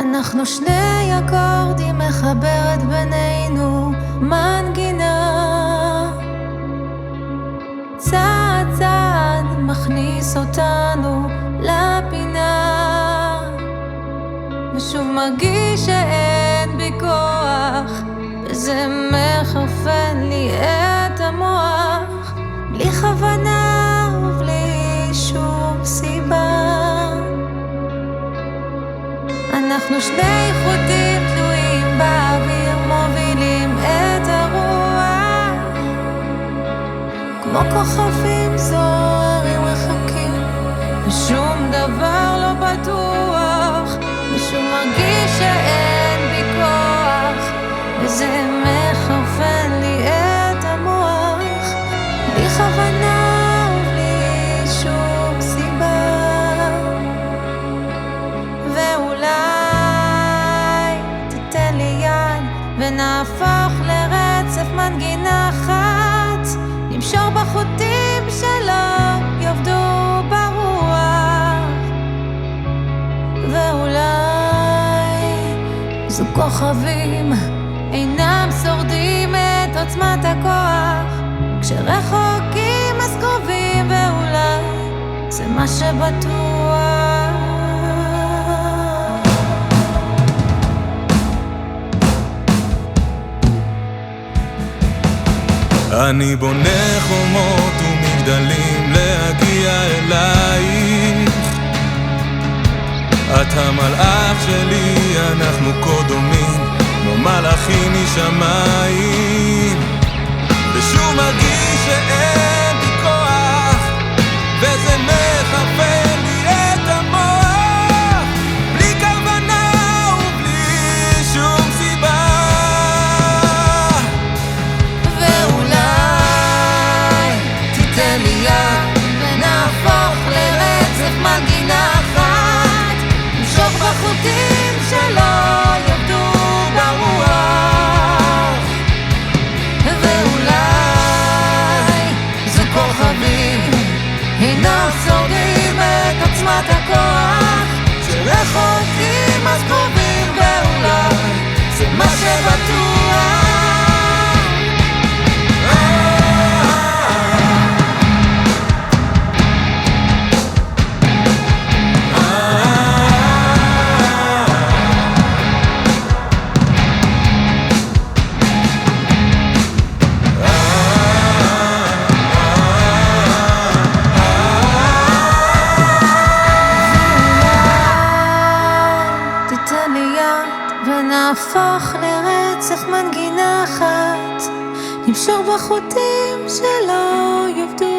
אנחנו שני אקורדים, מחברת בינינו מנגינה. צעד צעד מכניס אותנו לפינה, ושוב מרגיש שאין בי כוח, וזה מחרפן לי את המוח, בלי כוונה ובלי שום סיבה. אנחנו שני חוטים תלויים באוויר, מובילים את הרוח, כמו כוכבים זוהרים רחקים, ושום דבר לא בטוח, ושום מרגיש שאין בי כוח, וזה מחרפן לי את המוח, בלי כוונה ובלי שום סיבה. ואולי תתן לי יד ונהפוך לרצף מנגינה אחת, נמשוך בחוטים שלא יעבדו ברוח. ואולי זו כוכבים אינם שורדים את עוצמת הכוח, כשרחוקים אז קרובים, ואולי זה מה שבטוח. אני בונה חומות ומגדלים להגיע אלייך, את המלאך שלי, אנחנו כה דומים כמו מלאכים משמיים, ושוב מרגיש שאין בי כוח, וזה מחרפן לי את המוח, בלי כוונה ובלי שום סיבה. בחוטים שלא יעבדו ברוח, ואולי זו כוכבים אינם שורדים את עוצמת הכוח, שרחוקים אז קרובים, ואולי זה מה שבטוח. ונהפוך לרצף מנגינה אחת, נמשוך בחוטים שלא יעבדו